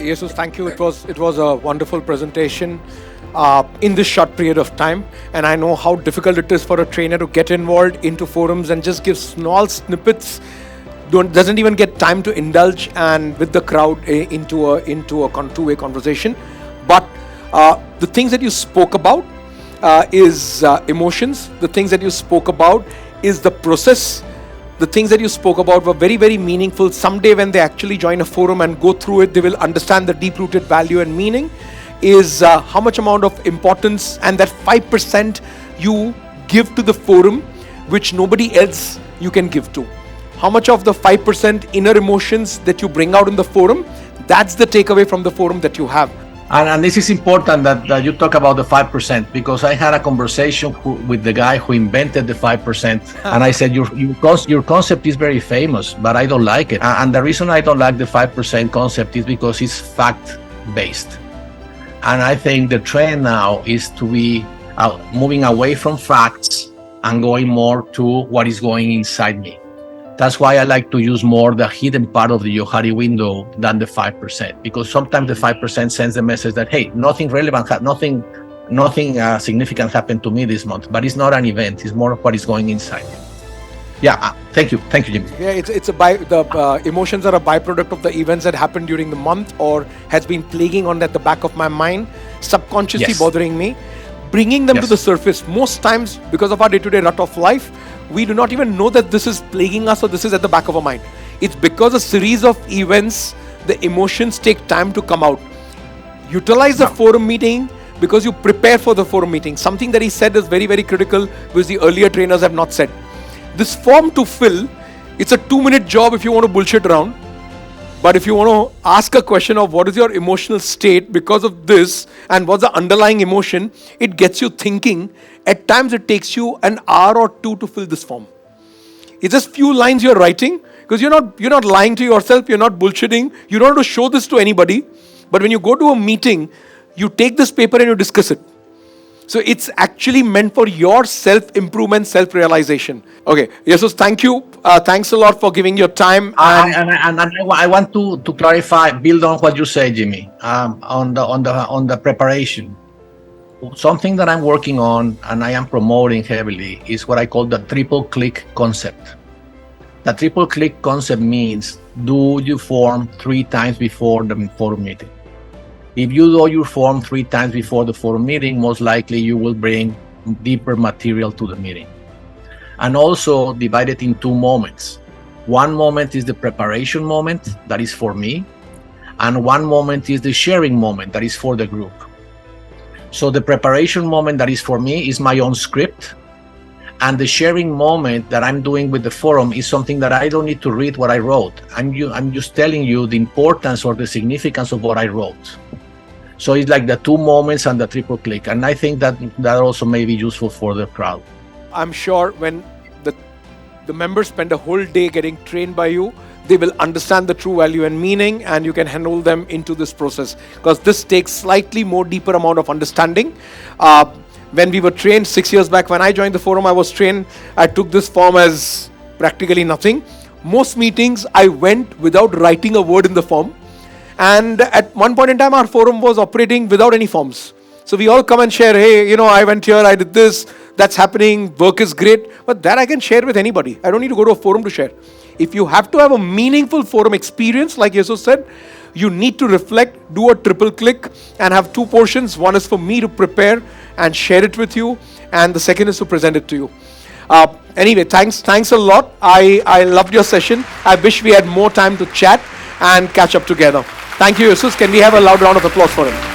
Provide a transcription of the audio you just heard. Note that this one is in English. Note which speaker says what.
Speaker 1: Jesús, thank you. It was a wonderful presentation in this short period of time. And I know how difficult it is for a trainer to get involved into forums and just give small snippets. Doesn't even get time to indulge and with the crowd into a two-way conversation. But the things that you spoke about is emotions. The things that you spoke about is the process. The things that you spoke about were very, very meaningful. Someday when they actually join a forum and go through it, they will understand the deep-rooted value and meaning is how much amount of importance and that 5% you give to the forum, which nobody else you can give to. How much of the 5% inner emotions that you bring out in the forum, that's the takeaway from the forum that you have.
Speaker 2: And this is important that you talk about the 5%, because I had a conversation with the guy who invented the 5%. And I said, your concept is very famous, but I don't like it. And the reason I don't like the 5% concept is because it's fact-based. And I think the trend now is to be moving away from facts and going more to what is going inside me. That's why I like to use more the hidden part of the Johari window than the 5%, because sometimes the 5% sends the message that, hey, nothing relevant, nothing significant happened to me this month, but it's not an event. It's more of what is going inside. Yeah, thank you, Jimmy.
Speaker 1: Yeah, the emotions are a byproduct of the events that happened during the month or has been plaguing on at the back of my mind, subconsciously bothering me, bringing them to the surface. Most times, because of our day-to-day rut of life, we do not even know that this is plaguing us or this is at the back of our mind. It's because a series of events, the emotions take time to come out. Utilize the forum meeting because you prepare for the forum meeting. Something that he said is very, very critical, which the earlier trainers have not said. This form to fill, it's a 2-minute job if you want to bullshit around. But if you want to ask a question of what is your emotional state because of this and what's the underlying emotion, it gets you thinking. At times it takes you an hour or two to fill this form. It's just few lines you're writing because you're not lying to yourself, you're not bullshitting, you don't want to show this to anybody. But when you go to a meeting, you take this paper and you discuss it. So it's actually meant for your self-improvement, self-realization. Okay, Jesús, thank you. Thanks a lot for giving your time.
Speaker 2: And I want to clarify, build on what you said, Jimmy, on the preparation. Something that I'm working on and I am promoting heavily is what I call the triple click concept. The triple click concept means do you form 3 times before the forum meeting. If you do your form 3 times before the forum meeting, most likely you will bring deeper material to the meeting. And also divide it in 2 moments. One moment is the preparation moment, that is for me. And one moment is the sharing moment, that is for the group. So the preparation moment that is for me is my own script. And the sharing moment that I'm doing with the forum is something that I don't need to read what I wrote. I'm just telling you the importance or the significance of what I wrote. So it's like the 2 moments and the triple click. And I think that also may be useful for the crowd.
Speaker 1: I'm sure when the members spend a whole day getting trained by you, they will understand the true value and meaning, and you can handle them into this process. Because this takes slightly more deeper amount of understanding. When we were trained 6 years back, when I joined the forum, I was trained, I took this form as practically nothing. Most meetings, I went without writing a word in the form. And at one point in time, our forum was operating without any forms. So we all come and share, hey, I went here, I did this, that's happening, work is great. But that I can share with anybody. I don't need to go to a forum to share. If you have to have a meaningful forum experience, like Jesús said, you need to reflect, do a triple click, and have 2 portions. One is for me to prepare and share it with you, and the second is to present it to you. Anyway, thanks a lot. I loved your session. I wish we had more time to chat and catch up together. Thank you, Jesús. Can we have a loud round of applause for him?